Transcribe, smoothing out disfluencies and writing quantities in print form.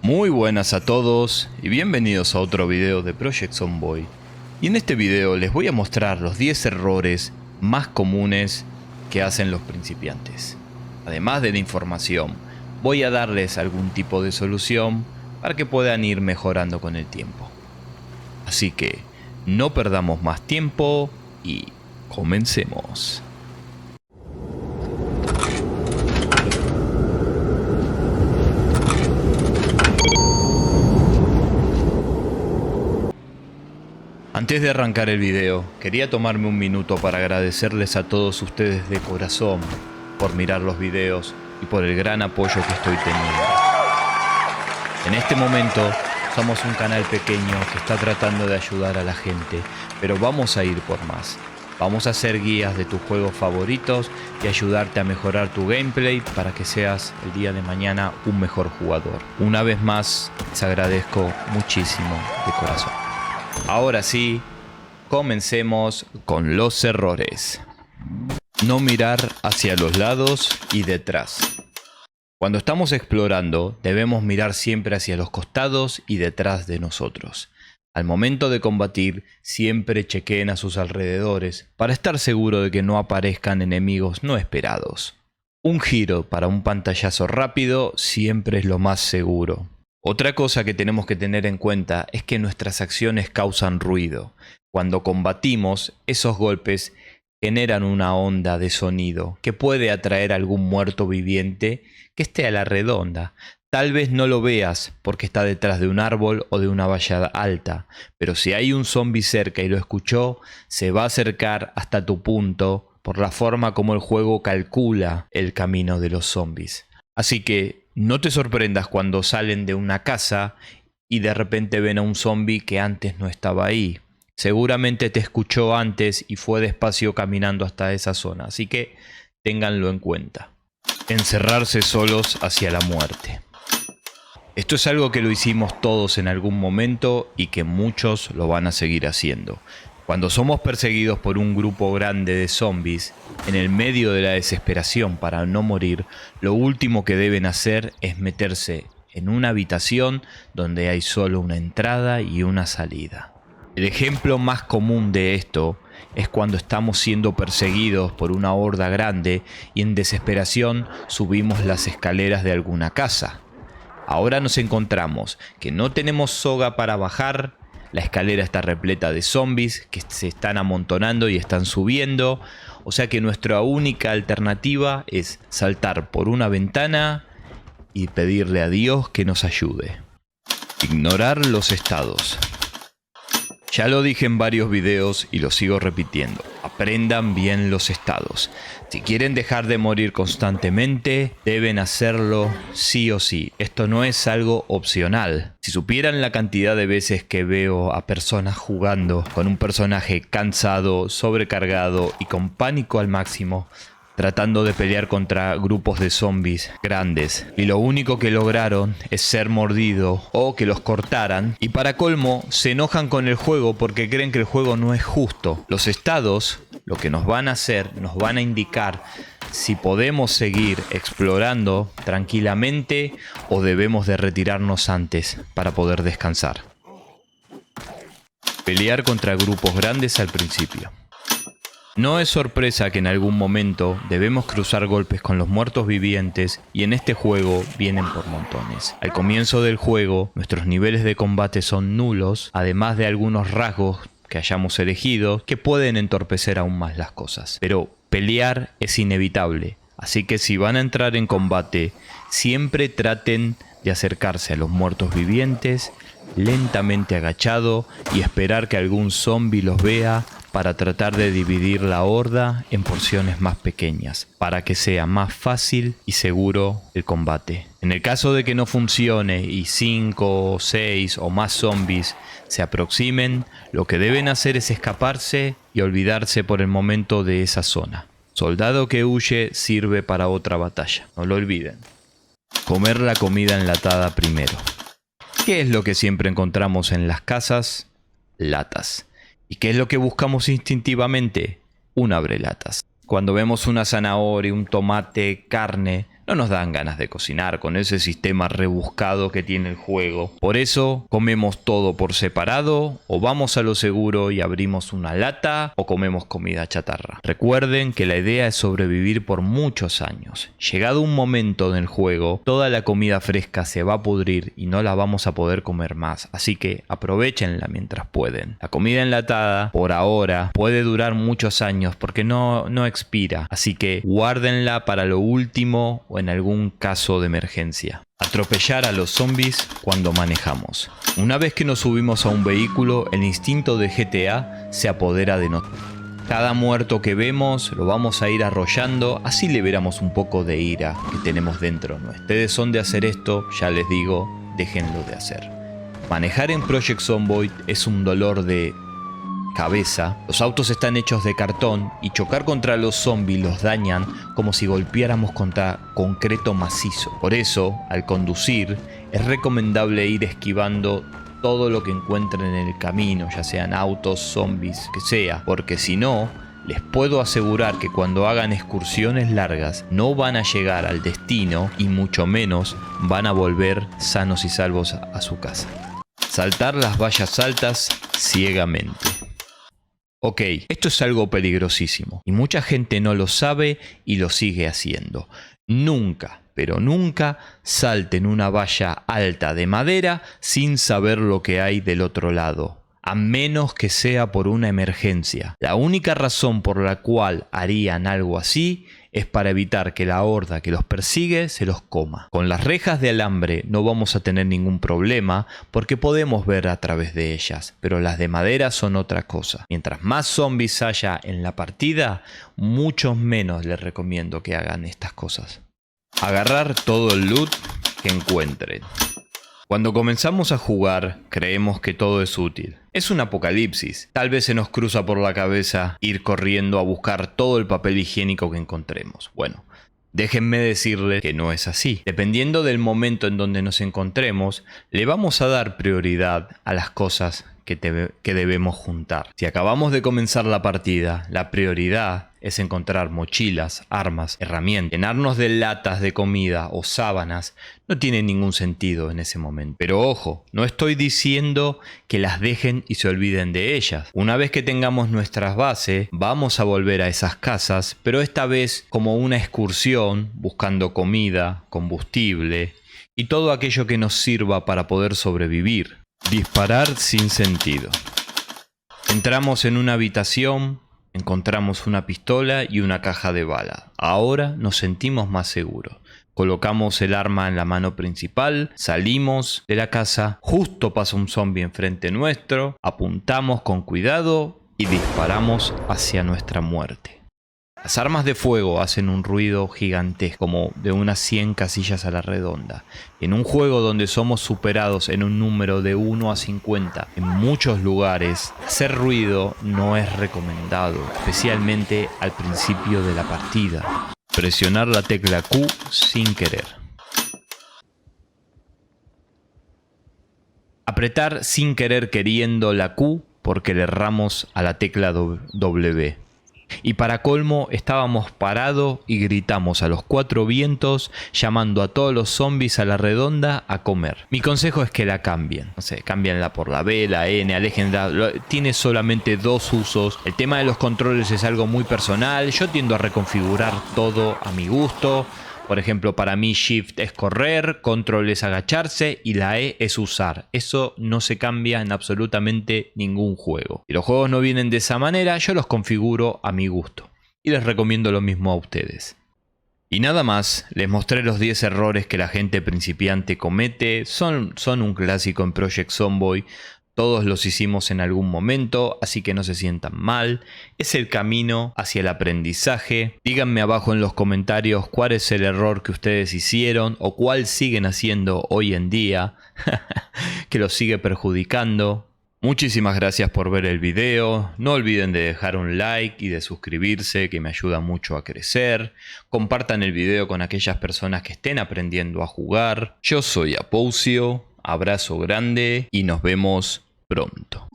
Muy buenas a todos y bienvenidos a otro video de Project Zomboid. Y en este video les voy a mostrar los 10 errores más comunes que hacen los principiantes. Además de la información, voy a darles algún tipo de solución para que puedan ir mejorando con el tiempo. Así que no perdamos más tiempo y comencemos. Antes de arrancar el video, quería tomarme un minuto para agradecerles a todos ustedes de corazón por mirar los videos y por el gran apoyo que estoy teniendo. En este momento somos un canal pequeño que está tratando de ayudar a la gente, pero vamos a ir por más. Vamos a hacer guías de tus juegos favoritos y ayudarte a mejorar tu gameplay para que seas el día de mañana un mejor jugador. Una vez más, les agradezco muchísimo de corazón. Ahora sí, comencemos con los errores. No mirar hacia los lados y detrás. Cuando estamos explorando, debemos mirar siempre hacia los costados y detrás de nosotros. Al momento de combatir, siempre chequeen a sus alrededores para estar seguro de que no aparezcan enemigos no esperados. Un giro para un pantallazo rápido siempre es lo más seguro. Otra cosa que tenemos que tener en cuenta es que nuestras acciones causan ruido. Cuando combatimos, esos golpes generan una onda de sonido que puede atraer a algún muerto viviente que esté a la redonda. Tal vez no lo veas porque está detrás de un árbol o de una valla alta, pero si hay un zombie cerca y lo escuchó, se va a acercar hasta tu punto por la forma como el juego calcula el camino de los zombies. Así que no te sorprendas cuando salen de una casa y de repente ven a un zombie que antes no estaba ahí. Seguramente te escuchó antes y fue despacio caminando hasta esa zona, así que ténganlo en cuenta. Encerrarse solos hacia la muerte. Esto es algo que lo hicimos todos en algún momento y que muchos lo van a seguir haciendo. Cuando somos perseguidos por un grupo grande de zombies, en el medio de la desesperación para no morir, lo último que deben hacer es meterse en una habitación donde hay solo una entrada y una salida. El ejemplo más común de esto es cuando estamos siendo perseguidos por una horda grande y en desesperación subimos las escaleras de alguna casa. Ahora nos encontramos que no tenemos soga para bajar. La escalera está repleta de zombies que se están amontonando y están subiendo. O sea que nuestra única alternativa es saltar por una ventana y pedirle a Dios que nos ayude. Ignorar los estados. Ya lo dije en varios videos y lo sigo repitiendo. Aprendan bien los estados. Si quieren dejar de morir constantemente, deben hacerlo sí o sí. Esto no es algo opcional. Si supieran la cantidad de veces que veo a personas jugando con un personaje cansado, sobrecargado y con pánico al máximo, tratando de pelear contra grupos de zombies grandes, y lo único que lograron es ser mordido o que los cortaran, y para colmo se enojan con el juego porque creen que el juego no es justo. Los estados lo que nos van a hacer, nos van a indicar si podemos seguir explorando tranquilamente o debemos de retirarnos antes para poder descansar. Pelear contra grupos grandes al principio. No es sorpresa que en algún momento debemos cruzar golpes con los muertos vivientes y en este juego vienen por montones. Al comienzo del juego nuestros niveles de combate son nulos, además de algunos rasgos que hayamos elegido que pueden entorpecer aún más las cosas. Pero pelear es inevitable, así que si van a entrar en combate, siempre traten de acercarse a los muertos vivientes lentamente agachado y esperar que algún zombie los vea para tratar de dividir la horda en porciones más pequeñas, para que sea más fácil y seguro el combate. En el caso de que no funcione y 5, 6 o más zombies se aproximen, lo que deben hacer es escaparse y olvidarse por el momento de esa zona. Soldado que huye sirve para otra batalla, no lo olviden. Comer la comida enlatada primero. ¿Qué es lo que siempre encontramos en las casas? Latas. ¿Y qué es lo que buscamos instintivamente? Un abrelatas. Cuando vemos una zanahoria, un tomate, carne, no nos dan ganas de cocinar con ese sistema rebuscado que tiene el juego. Por eso comemos todo por separado, o vamos a lo seguro y abrimos una lata, o comemos comida chatarra. Recuerden que la idea es sobrevivir por muchos años. Llegado un momento en el juego, toda la comida fresca se va a pudrir y no la vamos a poder comer más, así que aprovechenla mientras pueden. La comida enlatada, por ahora, puede durar muchos años porque no expira, así que guárdenla para lo último o en algún caso de emergencia. Atropellar a los zombies cuando manejamos. Una vez que nos subimos a un vehículo, el instinto de GTA se apodera de nosotros. Cada muerto que vemos lo vamos a ir arrollando, así liberamos un poco de ira que tenemos dentro. Ustedes son de hacer esto, ya les digo, déjenlo de hacer. Manejar en Project Zomboid es un dolor de cabeza. Los autos están hechos de cartón y chocar contra los zombies los dañan como si golpeáramos contra concreto macizo. Por eso, al conducir, es recomendable ir esquivando todo lo que encuentren en el camino, ya sean autos, zombies, que sea, porque si no, les puedo asegurar que cuando hagan excursiones largas no van a llegar al destino y mucho menos van a volver sanos y salvos a su casa. Saltar las vallas altas ciegamente. Ok, esto es algo peligrosísimo y mucha gente no lo sabe y lo sigue haciendo. Nunca, pero nunca salten una valla alta de madera sin saber lo que hay del otro lado, a menos que sea por una emergencia. La única razón por la cual harían algo así es para evitar que la horda que los persigue se los coma. Con las rejas de alambre no vamos a tener ningún problema porque podemos ver a través de ellas, pero las de madera son otra cosa. Mientras más zombies haya en la partida, mucho menos les recomiendo que hagan estas cosas. Agarrar todo el loot que encuentren. Cuando comenzamos a jugar, creemos que todo es útil. Es un apocalipsis. Tal vez se nos cruza por la cabeza ir corriendo a buscar todo el papel higiénico que encontremos. Bueno, déjenme decirles que no es así. Dependiendo del momento en donde nos encontremos, le vamos a dar prioridad a las cosas que debemos juntar. Si acabamos de comenzar la partida, la prioridad es encontrar mochilas, armas, herramientas. Llenarnos de latas de comida o sábanas no tiene ningún sentido en ese momento. Pero ojo, no estoy diciendo que las dejen y se olviden de ellas. Una vez que tengamos nuestras bases, vamos a volver a esas casas, pero esta vez como una excursión, buscando comida, combustible y todo aquello que nos sirva para poder sobrevivir. Disparar sin sentido. Entramos en una habitación, encontramos una pistola y una caja de balas. Ahora nos sentimos más seguros. Colocamos el arma en la mano principal, salimos de la casa, justo pasa un zombie enfrente nuestro, apuntamos con cuidado y disparamos hacia nuestra muerte. Las armas de fuego hacen un ruido gigantesco, como de unas 100 casillas a la redonda. En un juego donde somos superados en un número de 1 a 50 en muchos lugares, hacer ruido no es recomendado, especialmente al principio de la partida. Presionar la tecla Q sin querer. Apretar sin querer queriendo la Q porque le erramos a la tecla W. Y para colmo estábamos parados y gritamos a los cuatro vientos llamando a todos los zombies a la redonda a comer. Mi consejo es que la cambien, no sé, cámbienla por la B, la N, aléjenla, tiene solamente dos usos. El tema de los controles es algo muy personal, yo tiendo a reconfigurar todo a mi gusto. Por ejemplo, para mí Shift es correr, Control es agacharse y la E es usar. Eso no se cambia en absolutamente ningún juego. Si los juegos no vienen de esa manera, yo los configuro a mi gusto. Y les recomiendo lo mismo a ustedes. Y nada más, les mostré los 10 errores que la gente principiante comete. Son un clásico en Project Zomboid. Todos los hicimos en algún momento, así que no se sientan mal. Es el camino hacia el aprendizaje. Díganme abajo en los comentarios cuál es el error que ustedes hicieron o cuál siguen haciendo hoy en día que los sigue perjudicando. Muchísimas gracias por ver el video. No olviden de dejar un like y de suscribirse, que me ayuda mucho a crecer. Compartan el video con aquellas personas que estén aprendiendo a jugar. Yo soy Apousio. Abrazo grande y nos vemos pronto.